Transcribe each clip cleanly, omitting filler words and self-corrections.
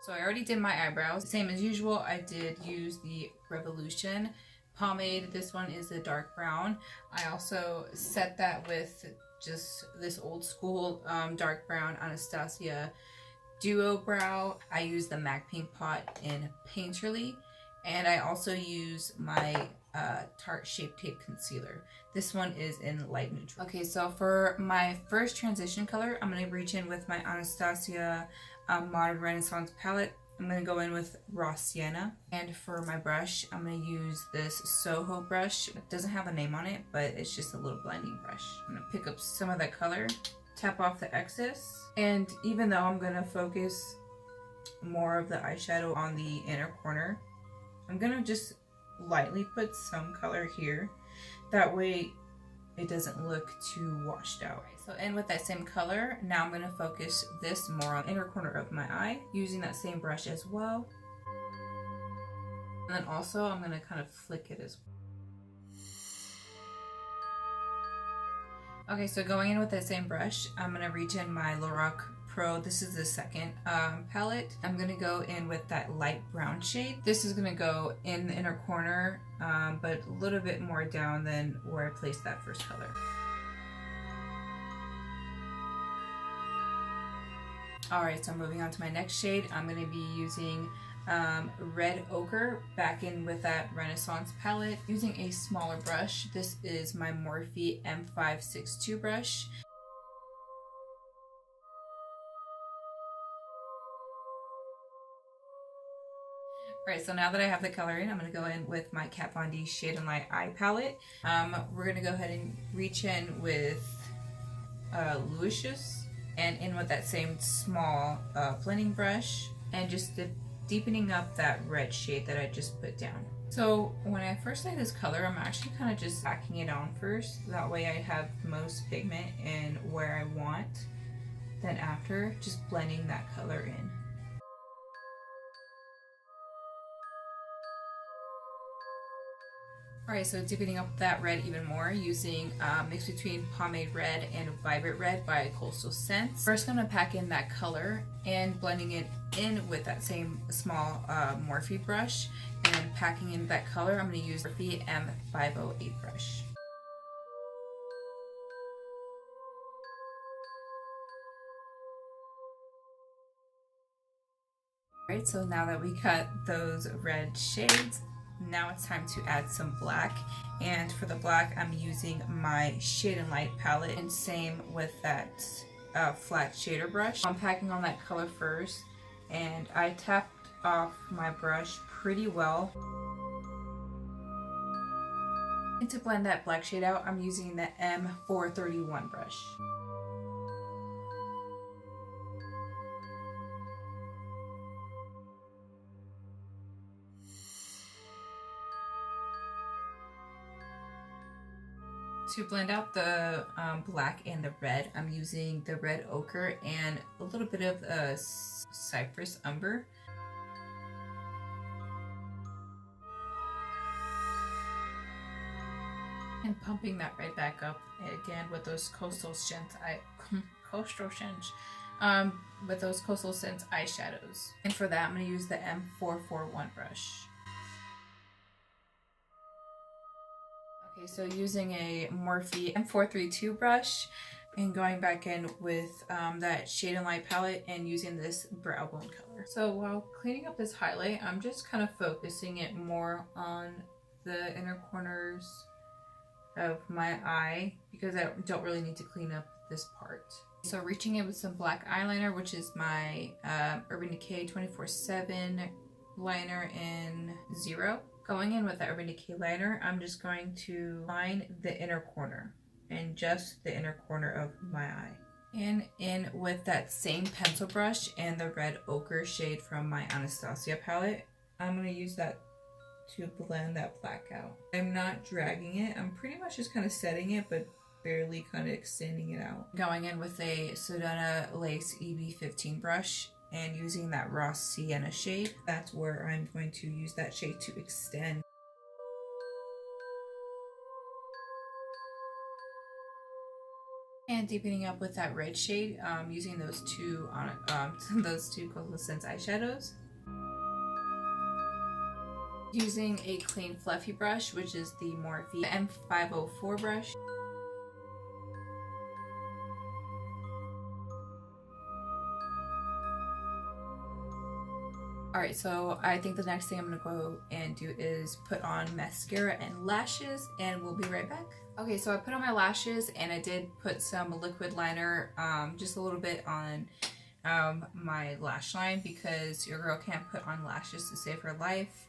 So I already did my eyebrows. Same as usual, I did use the Revolution pomade. This one is the dark brown. I also set that with just this old school dark brown Anastasia Duo Brow. I use the MAC Paint Pot in Painterly, and I also use my Tarte Shape Tape Concealer. This one is in light neutral. Okay, so for my first transition color, I'm going to reach in with my Anastasia Modern Renaissance palette. I'm going to go in with Raw Sienna. And for my brush, I'm going to use this Soho brush. It doesn't have a name on it, but it's just a little blending brush. I'm going to pick up some of that color, tap off the excess. And even though I'm going to focus more of the eyeshadow on the inner corner, I'm going to just lightly put some color here. That way it doesn't look too washed out. So in with that same color, now I'm going to focus this more on the inner corner of my eye, using that same brush as well. And then also I'm going to kind of flick it as well. Okay, so going in with that same brush, I'm going to reach in my Lorac Pro. This is the second palette. I'm going to go in with that light brown shade. This is going to go in the inner corner, but a little bit more down than where I placed that first color. Alright, so moving on to my next shade, I'm going to be using Red Ochre back in with that Renaissance palette, using a smaller brush. This is my Morphe M562 brush. Alright, so now that I have the color in, I'm going to go in with my Kat Von D Shade and Light Eye Palette. We're going to go ahead and reach in with Louisius and in with that same small blending brush and just deepening up that red shade that I just put down. So when I first lay this color, I'm actually kind of just packing it on first. That way I have most pigment in where I want. Then after, just blending that color in. Alright, so deepening up that red even more using a mix between Pomade Red and Vibrant Red by Coastal Scents. First I'm going to pack in that color and blending it in with that same small Morphe brush, and packing in that color I'm going to use the Morphe M508 brush. Alright, so now that we cut those red shades, now it's time to add some black, and for the black I'm using my Shade and Light palette, and same with that flat shader brush. I'm packing on that color first, and I tapped off my brush pretty well. And to blend that black shade out, I'm using the M431 brush. To blend out the black and the red, I'm using the Red Ochre and a little bit of Cypress Umber. And pumping that red back up again with those Coastal Scents with those Coastal Scents eyeshadows. And for that, I'm going to use the M441 brush. Okay, so using a Morphe M432 brush and going back in with that Shade and Light palette and using this brow bone color. So while cleaning up this highlight, I'm just kind of focusing it more on the inner corners of my eye because I don't really need to clean up this part. So reaching in with some black eyeliner, which is my Urban Decay 24/7 liner in 0. Going in with the Urban Decay liner, I'm just going to line the inner corner, and just the inner corner of my eye. And in with that same pencil brush and the Red Ochre shade from my Anastasia palette, I'm going to use that to blend that black out. I'm not dragging it, I'm pretty much just kind of setting it, but barely kind of extending it out. Going in with a Sedona Lace EB15 brush and using that Raw Sienna shade, that's where I'm going to use that shade to extend. And deepening up with that red shade, using those two on those two Coastal Scents eyeshadows. Using a clean fluffy brush, which is the Morphe M504 brush. Alright, so I think the next thing I'm going to go and do is put on mascara and lashes, and we'll be right back. Okay, so I put on my lashes, and I did put some liquid liner, just a little bit on my lash line, because your girl can't put on lashes to save her life.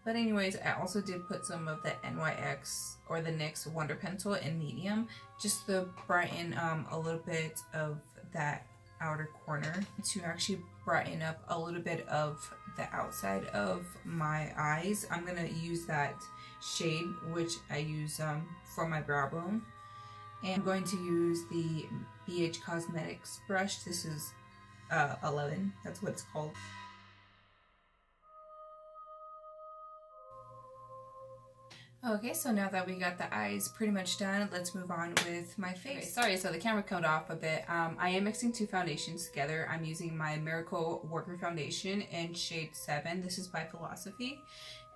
But anyways, I also did put some of the NYX or the NYX Wonder Pencil in medium, just to brighten a little bit of that outer corner, to actually brighten up a little bit of the outside of my eyes. I'm gonna use that shade which I use for my brow bone, and I'm going to use the BH Cosmetics brush. This is 11, that's what it's called. Okay, so now that we got the eyes pretty much done, let's move on with my face. Okay, sorry, so the camera cut off a bit. I am mixing two foundations together. I'm using my Miracle Worker Foundation in shade 7. This is by Philosophy.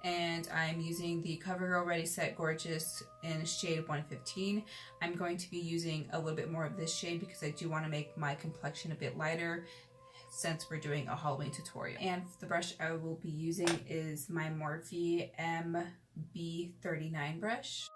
And I'm using the CoverGirl Ready Set Gorgeous in shade 115. I'm going to be using a little bit more of this shade because I do want to make my complexion a bit lighter, since we're doing a Halloween tutorial. And the brush I will be using is my Morphe MB39 brush.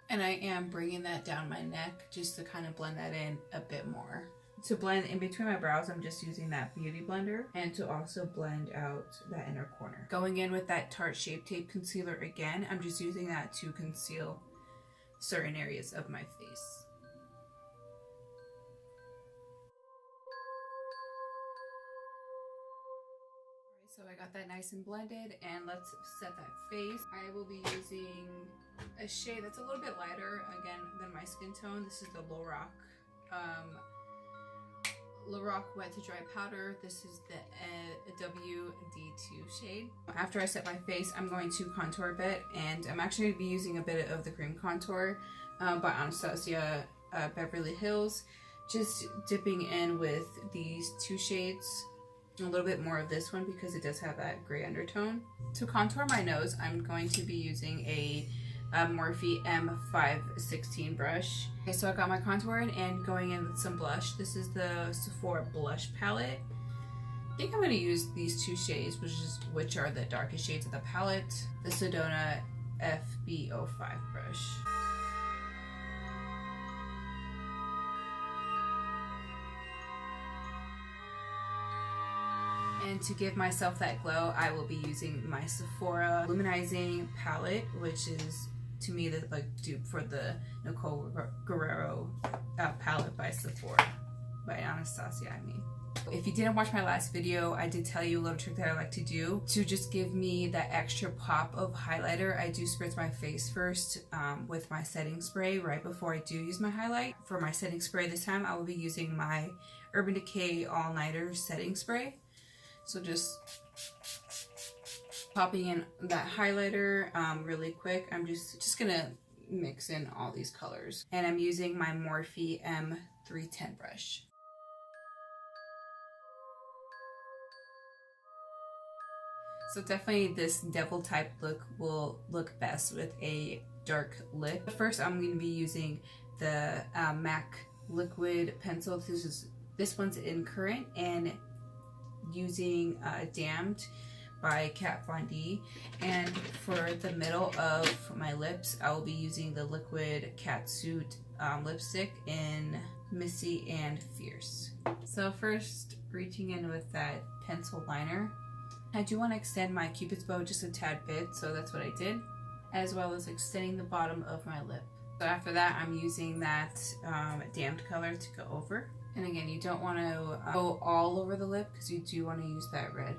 And I am bringing that down my neck just to kind of blend that in a bit more. To blend in between my brows, I'm just using that beauty blender, and to also blend out that inner corner. Going in with that Tarte Shape Tape Concealer again, I'm just using that to conceal certain areas of my face. Alright, so I got that nice and blended, and let's set that face. I will be using a shade that's a little bit lighter, again, than my skin tone. This is the Lorac Wet to Dry Powder. This is the WD2 shade. After I set my face, I'm going to contour a bit, and I'm actually going to be using a bit of the cream contour by Anastasia Beverly Hills. Just dipping in with these two shades, a little bit more of this one because it does have that gray undertone. To contour my nose, I'm going to be using a Morphe M516 brush. Okay, so I got my contour in and going in with some blush. This is the Sephora blush palette. I think I'm going to use these two shades, which are the darkest shades of the palette. The Sedona FB05 brush. And to give myself that glow, I will be using my Sephora Luminizing palette, which is, to me, the dupe for the Nicole Guerrero palette by Sephora, by Anastasia, I mean. If you didn't watch my last video, I did tell you a little trick that I like to do to just give me that extra pop of highlighter. I do spritz my face first with my setting spray right before I do use my highlight. For my setting spray this time, I will be using my Urban Decay All Nighter setting spray. So just popping in that highlighter really quick. I'm just gonna mix in all these colors, and I'm using my Morphe M310 brush. So definitely this devil type look will look best with a dark lip. First, I'm going to be using the MAC liquid pencil. This one's in Current, and using Damned by Kat Von D. And for the middle of my lips, I will be using the liquid Catsuit lipstick in Missy and Fierce. So first, reaching in with that pencil liner, I do want to extend my Cupid's bow just a tad bit, so that's what I did, as well as extending the bottom of my lip. So after that, I'm using that Damned color to go over. And again, you don't want to go all over the lip because you do want to use that red.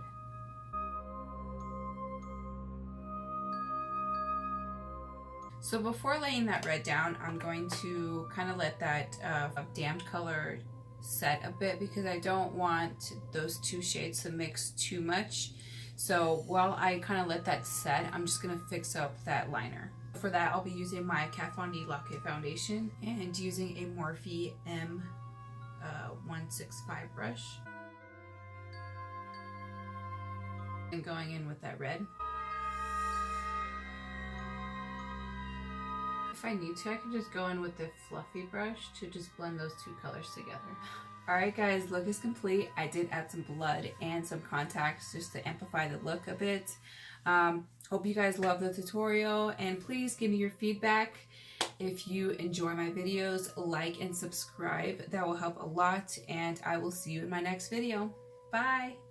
So before laying that red down, I'm going to kind of let that Damned color set a bit because I don't want those two shades to mix too much. So while I kind of let that set, I'm just going to fix up that liner. For that, I'll be using my Kat Von D Latte foundation and using a Morphe M165 brush. And going in with that red. If I need to, I can just go in with the fluffy brush to just blend those two colors together. Alright guys, look is complete. I did add some blood and some contacts just to amplify the look a bit. Hope you guys love the tutorial, and please give me your feedback. If you enjoy my videos, like and subscribe. That will help a lot, and I will see you in my next video. Bye!